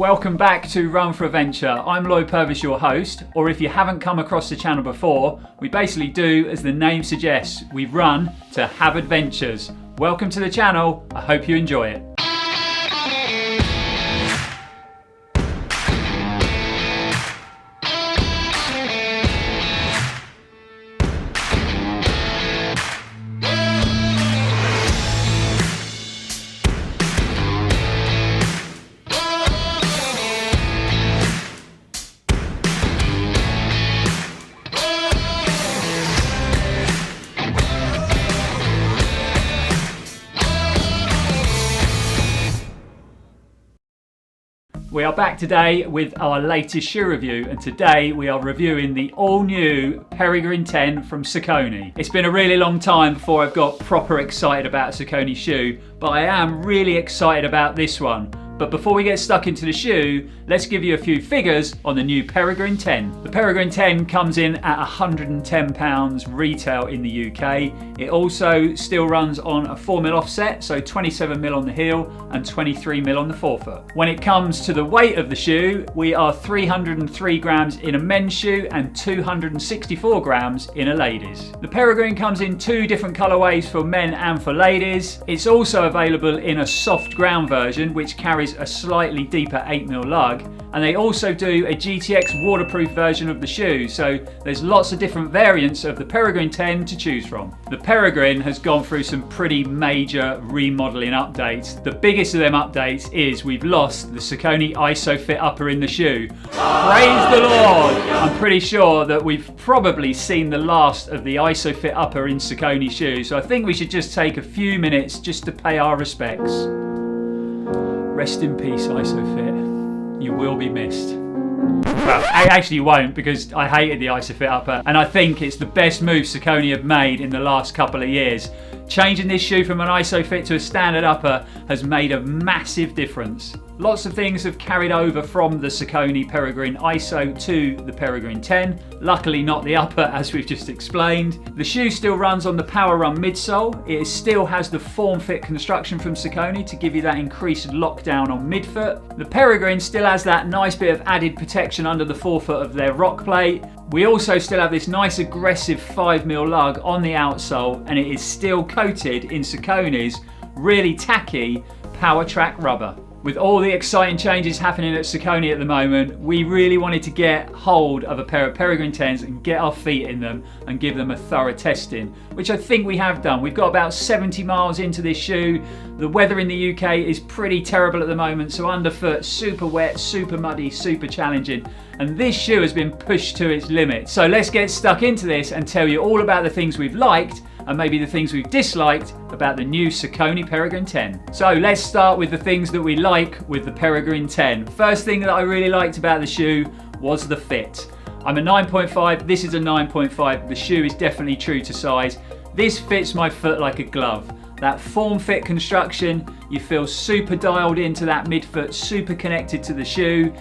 Welcome back to Run4Adventure. I'm Lloyd Purvis, your host, or if you haven't come across the channel before, we basically do as the name suggests. We run to have adventures. Welcome to the channel. I hope you enjoy it. We are back today with our latest shoe review, and today we are reviewing the all-new Peregrine 10 from Saucony. It's been a really long time before I've got proper excited about a Saucony shoe, but I am really excited about this one. But before we get stuck into the shoe, let's give you a few figures on the new Peregrine 10. The Peregrine 10 comes in at £110 retail in the UK. It also still runs on a 4mm offset, so 27mm on the heel and 23mm on the forefoot. When it comes to the weight of the shoe, we are 303 grams in a men's shoe and 264 grams in a ladies. The Peregrine comes in two different colorways for men and for ladies. It's also available in a soft ground version, which carries a slightly deeper 8mm lug, and they also do a GTX waterproof version of the shoe, so there's lots of different variants of the Peregrine 10 to choose from. The Peregrine has gone through some pretty major remodeling updates. The biggest of them updates is we've lost the Saucony ISOFIT upper in the shoe. Praise the Lord! I'm pretty sure that we've probably seen the last of the ISOFIT upper in Saucony shoes, so I think we should just take a few minutes just to pay our respects. Rest in peace, ISOFIT. You will be missed. Well, I actually won't, because I hated the ISOFIT upper, and I think it's the best move Saucony have made in the last couple of years. Changing this shoe from an ISOFIT to a standard upper has made a massive difference. Lots of things have carried over from the Saucony Peregrine ISO to the Peregrine 10. Luckily not the upper, as we've just explained. The shoe still runs on the Power Run midsole. It still has the form-fit construction from Saucony to give you that increased lockdown on midfoot. The Peregrine still has that nice bit of added protection under the forefoot of their rock plate. We also still have this nice aggressive 5mm lug on the outsole, and it is still coated in Saucony's really tacky Power Track rubber. With all the exciting changes happening at Saucony at the moment, we really wanted to get hold of a pair of Peregrine 10s and get our feet in them and give them a thorough testing, which I think we have done. We've got about 70 miles into this shoe. The weather in the UK is pretty terrible at the moment, so underfoot, super wet, super muddy, super challenging. And this shoe has been pushed to its limit. So let's get stuck into this and tell you all about the things we've liked and maybe the things we've disliked about the new Saucony Peregrine 10. So let's start with the things that we like with the Peregrine 10. First thing that I really liked about the shoe was the fit. I'm a 9.5, this is a 9.5. The shoe is definitely true to size. This fits my foot like a glove. That form-fit construction, you feel super dialed into that midfoot, super connected to the shoe.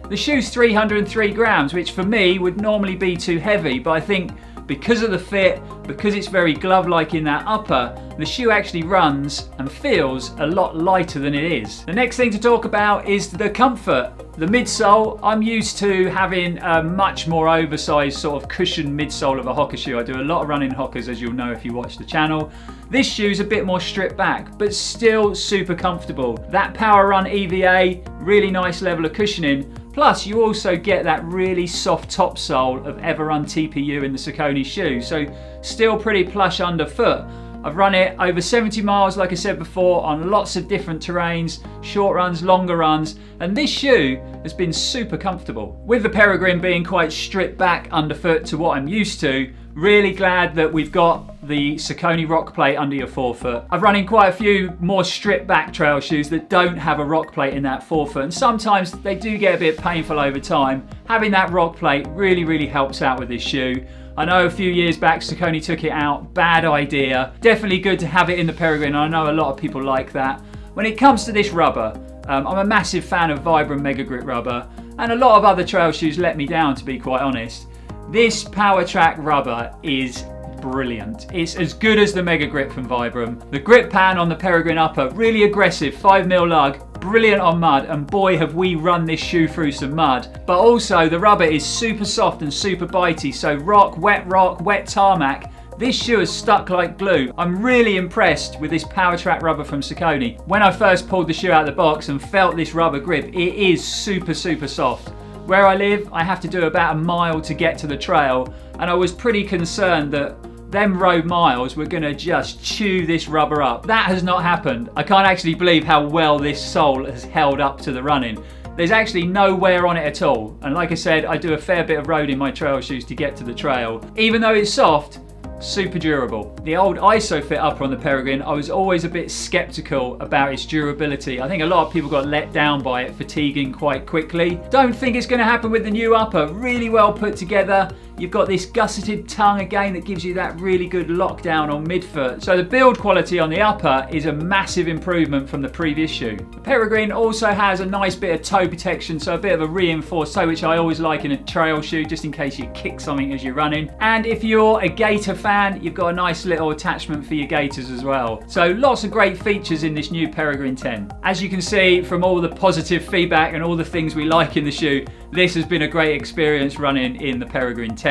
The shoe's 303 grams, which for me would normally be too heavy, but I think because of the fit, because it's very glove-like in that upper, the shoe actually runs and feels a lot lighter than it is. The next thing to talk about is the comfort. The midsole, I'm used to having a much more oversized sort of cushioned midsole of a Hoka shoe. I do a lot of running Hokas, as you'll know if you watch the channel. This shoe's a bit more stripped back, but still super comfortable. That Power Run EVA, really nice level of cushioning. Plus, you also get that really soft top sole of Everrun TPU in the Saucony shoe, so still pretty plush underfoot. I've run it over 70 miles, like I said before, on lots of different terrains, short runs, longer runs, and this shoe has been super comfortable. With the Peregrine being quite stripped back underfoot to what I'm used to, really glad that we've got the Saucony rock plate under your forefoot. I've run in quite a few more stripped back trail shoes that don't have a rock plate in that forefoot, and sometimes they do get a bit painful over time. Having that rock plate really helps out with this shoe. I know a few years back Saucony took it out, bad idea. Definitely good to have it in the Peregrine, I know a lot of people like that. When it comes to this rubber, I'm a massive fan of Vibram Mega Grip rubber, and a lot of other trail shoes let me down, to be quite honest. This Power Track rubber is brilliant. It's as good as the Mega Grip from Vibram. The grip pan on the Peregrine upper, really aggressive, 5mm lug, brilliant on mud, and boy have we run this shoe through some mud. But also the rubber is super soft and super bitey, so rock, wet tarmac, this shoe is stuck like glue. I'm really impressed with this Power Track rubber from Saucony. When I first pulled the shoe out of the box and felt this rubber grip, it is super soft. Where I live, I have to do about a mile to get to the trail, and I was pretty concerned that them road miles were gonna just chew this rubber up. That has not happened. I can't actually believe how well this sole has held up to the running. There's actually no wear on it at all. And like I said, I do a fair bit of road in my trail shoes to get to the trail. Even though it's soft, super durable. The old ISOFIT upper on the Peregrine, I was always a bit skeptical about its durability. I think a lot of people got let down by it fatiguing quite quickly. Don't think it's going to happen with the new upper. Really well put together. You've got this gusseted tongue again that gives you that really good lockdown on midfoot. So the build quality on the upper is a massive improvement from the previous shoe. The Peregrine also has a nice bit of toe protection, so a bit of a reinforced toe, which I always like in a trail shoe, just in case you kick something as you're running. And if you're a gaiter fan, you've got a nice little attachment for your gaiters as well. So lots of great features in this new Peregrine 10. As you can see from all the positive feedback and all the things we like in the shoe, this has been a great experience running in the Peregrine 10.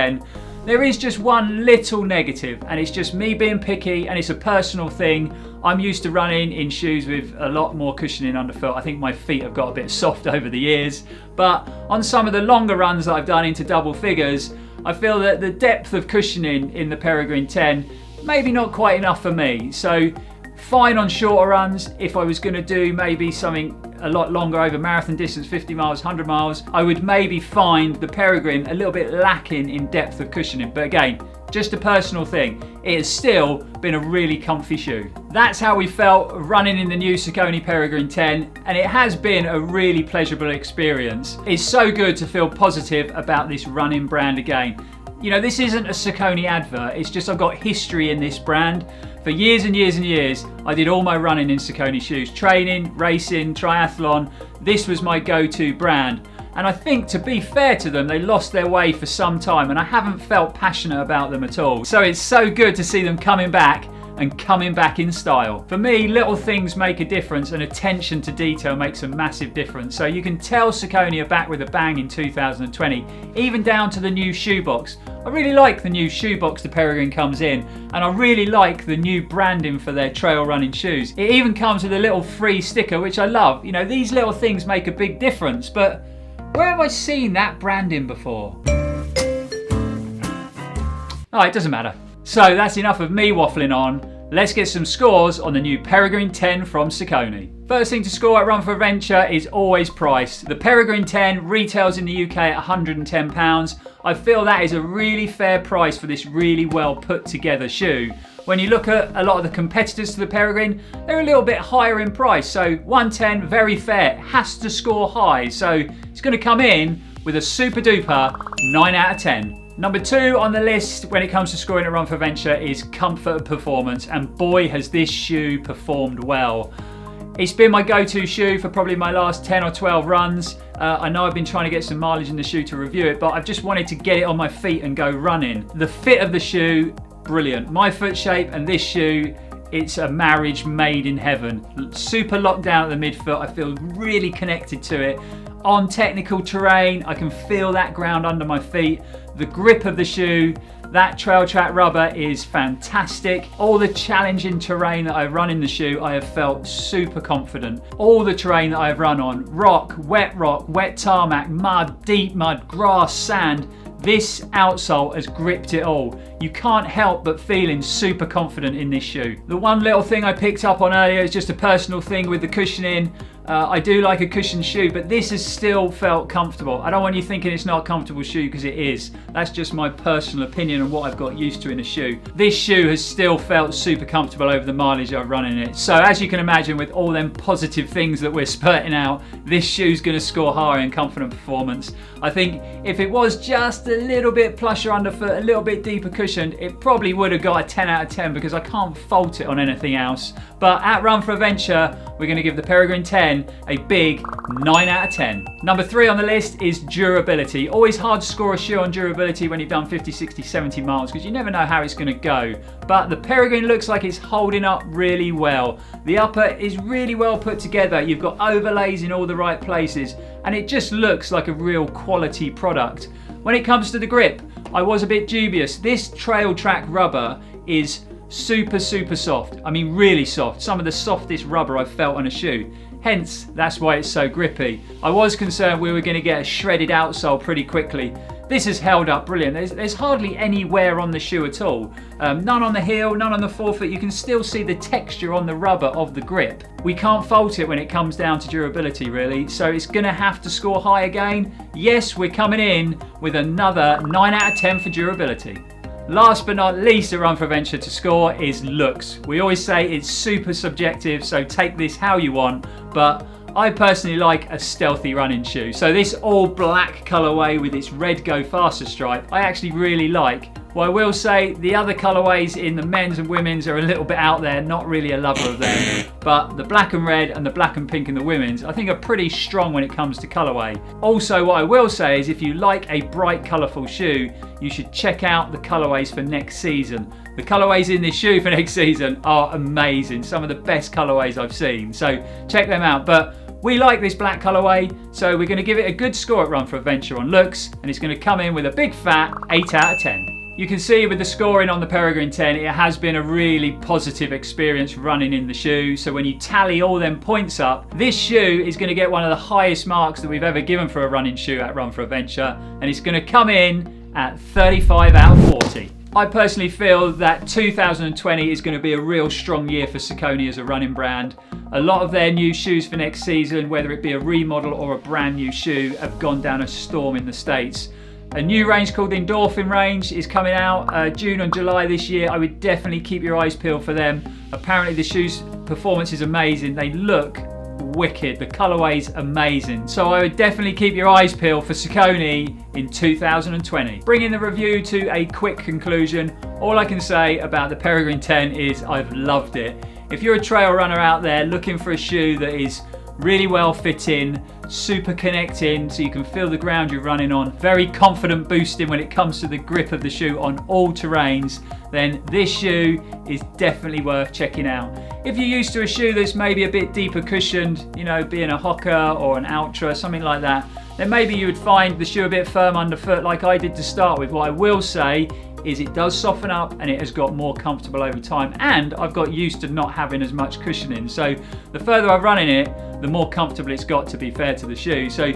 There is just one little negative, and it's just me being picky, and it's a personal thing. I'm used to running in shoes with a lot more cushioning underfoot. I think my feet have got a bit soft over the years, but on some of the longer runs that I've done into double figures, I feel that the depth of cushioning in the Peregrine 10 maybe not quite enough for me. So fine on shorter runs. If I was going to do maybe something a lot longer over marathon distance, 50 miles, 100 miles, I would maybe find the Peregrine a little bit lacking in depth of cushioning. But again, just a personal thing. It has still been a really comfy shoe. That's how we felt running in the new Saucony Peregrine 10, and it has been a really pleasurable experience. It's so good to feel positive about this running brand again. You know, this isn't a Saucony advert, it's just I've got history in this brand. For years and years and years, I did all my running in Saucony shoes. Training, racing, triathlon, this was my go-to brand. And I think, to be fair to them, they lost their way for some time, and I haven't felt passionate about them at all. So it's so good to see them coming back, and coming back in style. For me, little things make a difference, and attention to detail makes a massive difference. So you can tell Saucony are back with a bang in 2020, even down to the new shoebox. I really like the new shoebox the Peregrine comes in, and I really like the new branding for their trail running shoes. It even comes with a little free sticker, which I love. You know, these little things make a big difference, but where have I seen that branding before? Oh, it doesn't matter. So that's enough of me waffling on. Let's get some scores on the new Peregrine 10 from Saucony. First thing to score at Run4Adventure is always price. The Peregrine 10 retails in the UK at £110. I feel that is a really fair price for this really well put together shoe. When you look at a lot of the competitors to the Peregrine, they're a little bit higher in price. So 110, very fair, has to score high. So it's going to come in with a super duper 9 out of 10. Number 2 on the list when it comes to scoring at Run4Adventure is comfort and performance, and boy has this shoe performed well. It's been my go-to shoe for probably my last 10 or 12 runs. I know I've been trying to get some mileage in the shoe to review it, but I've just wanted to get it on my feet and go running. The fit of the shoe, brilliant. My foot shape and this shoe, it's a marriage made in heaven. Super locked down at the midfoot. I feel really connected to it. On technical terrain, I can feel that ground under my feet. The grip of the shoe, that trail track rubber is fantastic. All the challenging terrain that I've run in the shoe, I have felt super confident. All the terrain that I've run on, rock, wet tarmac, mud, deep mud, grass, sand, this outsole has gripped it all. You can't help but feeling super confident in this shoe. The one little thing I picked up on earlier is just a personal thing with the cushioning. I do like a cushioned shoe, but this has still felt comfortable. I don't want you thinking it's not a comfortable shoe, because it is. That's just my personal opinion and what I've got used to in a shoe. This shoe has still felt super comfortable over the mileage I've run in it. So as you can imagine, with all them positive things that we're spurting out, this shoe's going to score higher in comfort and performance. I think if it was just a little bit plusher underfoot, a little bit deeper cushioned, it probably would have got a 10 out of 10, because I can't fault it on anything else. But at Run4Adventure, we're going to give the Peregrine 10 again, a big 9 out of 10. Number 3 on the list is durability. Always hard to score a shoe on durability when you've done 50, 60, 70 miles because you never know how it's going to go. But the Peregrine looks like it's holding up really well. The upper is really well put together. You've got overlays in all the right places and it just looks like a real quality product. When it comes to the grip, I was a bit dubious. This trail track rubber is super soft. I mean really soft. Some of the softest rubber I've felt on a shoe. Hence, that's why it's so grippy. I was concerned we were going to get a shredded outsole pretty quickly. This has held up brilliant. There's hardly any wear on the shoe at all. None on the heel, none on the forefoot. You can still see the texture on the rubber of the grip. We can't fault it when it comes down to durability really, so it's going to have to score high again. Yes, we're coming in with another 9 out of 10 for durability. Last but not least at Run4Adventure to score is looks. We always say it's super subjective, so take this how you want, but I personally like a stealthy running shoe. So this all black colorway with its red Go Faster stripe, I actually really like. Well, I will say the other colorways in the men's and women's are a little bit out there, not really a lover of them. But the black and red and the black and pink in the women's, I think are pretty strong when it comes to colorway. Also, what I will say is if you like a bright, colorful shoe, you should check out the colorways for next season. The colorways in this shoe for next season are amazing. Some of the best colorways I've seen. So check them out. But we like this black colorway, so we're going to give it a good score at Run4Adventure on looks, and it's going to come in with a big fat 8 out of 10. You can see with the scoring on the Peregrine 10, it has been a really positive experience running in the shoe. So when you tally all them points up, this shoe is going to get one of the highest marks that we've ever given for a running shoe at Run4Adventure, and it's going to come in at 35 out of 40. I personally feel that 2020 is going to be a real strong year for Saucony as a running brand. A lot of their new shoes for next season, whether it be a remodel or a brand new shoe, have gone down a storm in the States. A new range called the Endorphin range is coming out June and July this year. I would definitely keep your eyes peeled for them. Apparently the shoe's performance is amazing. They look wicked. The colorway's amazing. So I would definitely keep your eyes peeled for Saucony in 2020. Bringing the review to a quick conclusion, all I can say about the Peregrine 10 is I've loved it. If you're a trail runner out there looking for a shoe that is really well fitting, super connecting so you can feel the ground you're running on, very confident boosting when it comes to the grip of the shoe on all terrains, then this shoe is definitely worth checking out. If you're used to a shoe that's maybe a bit deeper cushioned, you know, being a Hoka or an Ultra, something like that, then maybe you would find the shoe a bit firm underfoot like I did to start with. What I will say is it does soften up and it has got more comfortable over time, and I've got used to not having as much cushioning, so the further I've run in it, the more comfortable it's got, to be fair to the shoe. So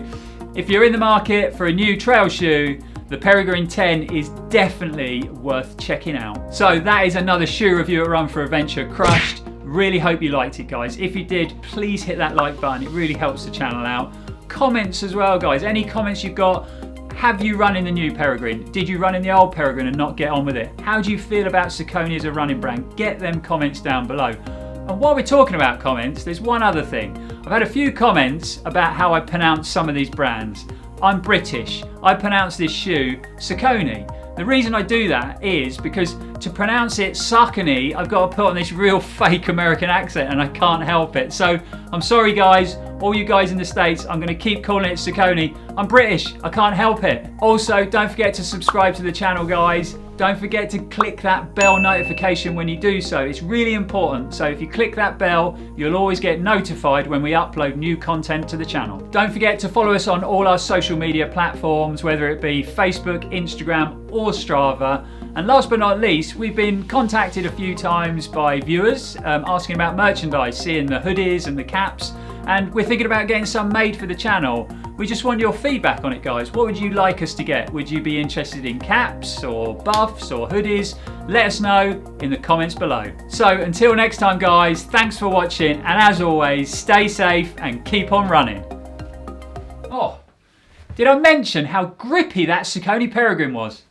if you're in the market for a new trail shoe, the Peregrine 10 is definitely worth checking out. So that is another shoe review at Run4Adventure crushed. Really hope you liked it, guys. If you did, please hit that like button, it really helps the channel out. Comments as well, guys. Any comments you've got. Have you run in the new Peregrine? Did you run in the old Peregrine and not get on with it? How do you feel about Saucony as a running brand? Get them comments down below. And while we're talking about comments, there's one other thing. I've had a few comments about how I pronounce some of these brands. I'm British. I pronounce this shoe Saucony. The reason I do that is because to pronounce it Saucony, I've got to put on this real fake American accent and I can't help it. So I'm sorry guys, all you guys in the States, I'm going to keep calling it Saucony. I'm British, I can't help it. Also, don't forget to subscribe to the channel, guys. Don't forget to click that bell notification when you do so. It's really important. So if you click that bell, you'll always get notified when we upload new content to the channel. Don't forget to follow us on all our social media platforms, whether it be Facebook, Instagram, or Strava. And last but not least, we've been contacted a few times by viewers asking about merchandise, seeing the hoodies and the caps, and we're thinking about getting some made for the channel. We just want your feedback on it, guys. What would you like us to get? Would you be interested in caps or buffs or hoodies? Let us know in the comments below. So until next time, guys, thanks for watching, and as always, stay safe and keep on running. Oh, did I mention how grippy that Saucony Peregrine was?